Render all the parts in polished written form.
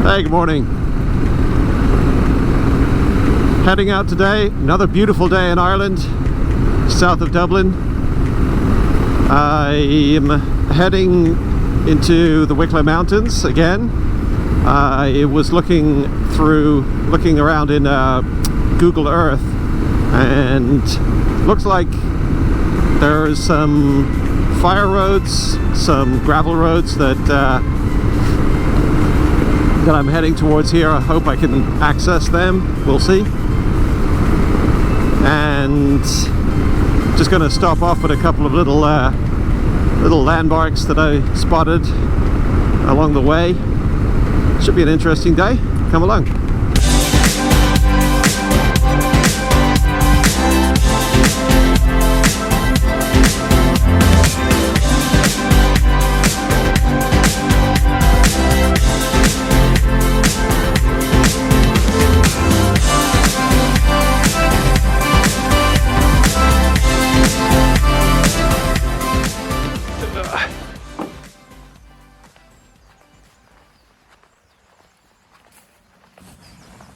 Hey, good morning. Heading out today, another beautiful day in Ireland, south of Dublin. I am heading into the Wicklow Mountains again. I was looking around in Google Earth, and looks like there's some fire roads, some gravel roads that I'm heading towards here. I hope I can access them. We'll see. And just going to stop off at a couple of little landmarks that I spotted along the way. Should be an interesting day. Come along.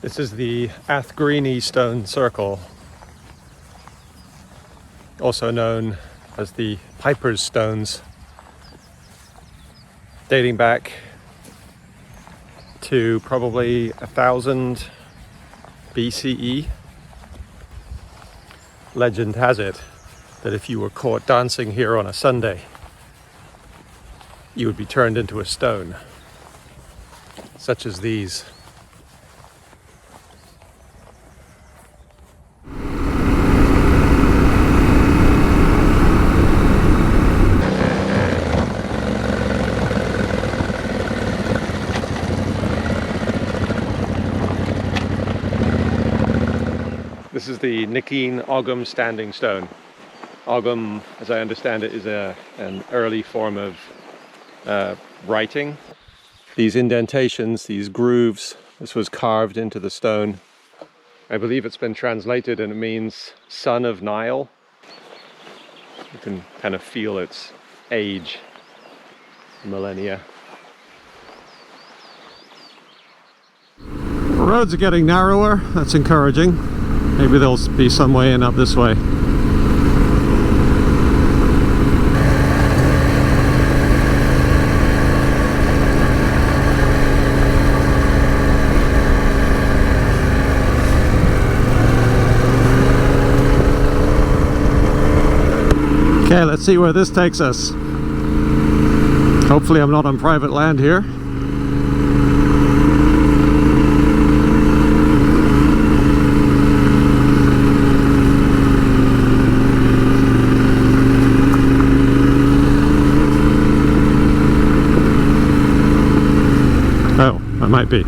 This is the Athgreeny Stone Circle, also known as the Piper's Stones, dating back to probably 1000 BCE. Legend has it that if you were caught dancing here on a Sunday, you would be turned into a stone, such as these. This is the Nicene Ogham Standing Stone. Ogham, as I understand it, is an early form of writing. These indentations, these grooves, this was carved into the stone. I believe it's been translated and it means son of Nile. You can kind of feel its age, millennia. The roads are getting narrower, that's encouraging. Maybe there'll be some way in up this way. Okay, let's see where this takes us. Hopefully I'm not on private land here. Oh, I might be.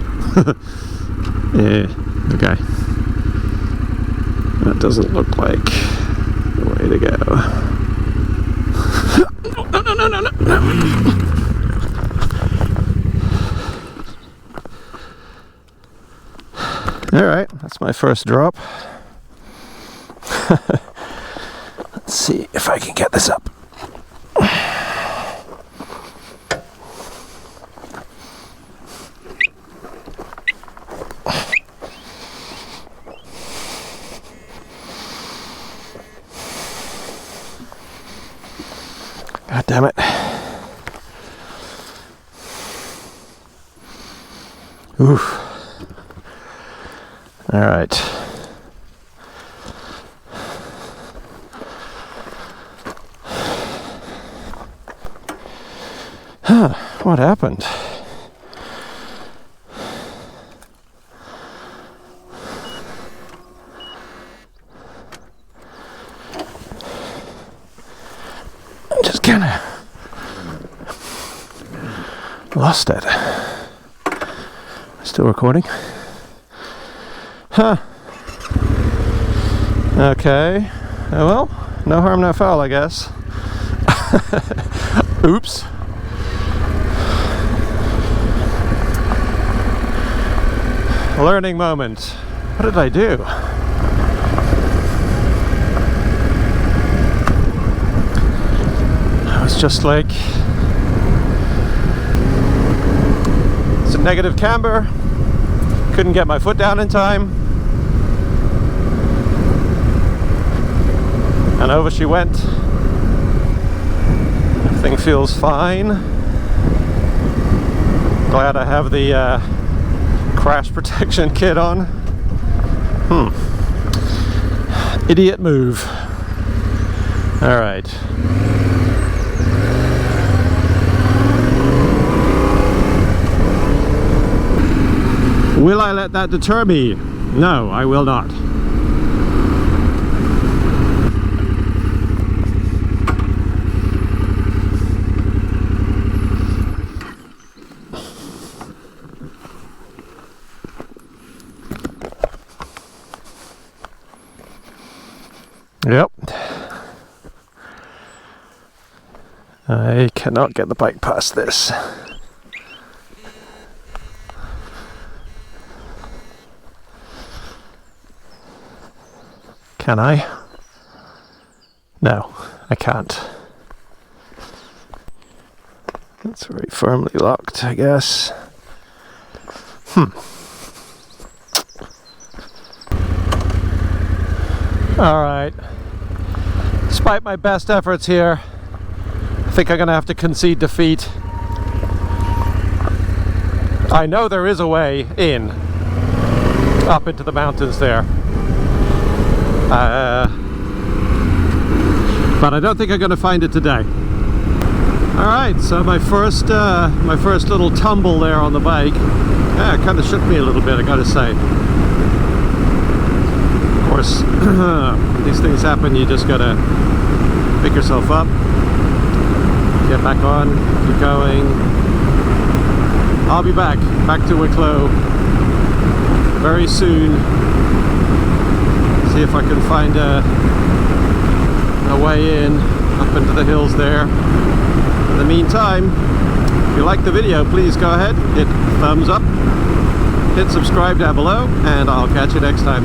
Yeah, okay. That doesn't look like the way to go. No. Alright, that's my first drop. Let's see if I can get this up. God damn it. Oof. All right. Huh, what happened? Just kind of lost it. Still recording? Huh. Okay. Oh well, no harm, no foul, I guess. Oops. Learning moment. What did I do? I was just like... Negative camber. Couldn't get my foot down in time. And over she went. Everything feels fine. Glad I have the crash protection kit on. Idiot move. All right. Will I let that deter me? No, I will not. Yep. I cannot get the bike past this. Can I? No, I can't. It's very firmly locked, I guess. Alright. Despite my best efforts here, I think I'm gonna have to concede defeat. I know there is a way in, up into the mountains there. But I don't think I'm gonna find it today. Alright, so my first little tumble there on the bike. Yeah, it kind of shook me a little bit, I gotta say. Of course, these things happen, you just gotta pick yourself up, get back on, keep going. I'll be back to Wicklow very soon. See if I can find a way in up into the hills there. In the meantime, if you like the video, please go ahead, hit thumbs up, hit subscribe down below, and I'll catch you next time.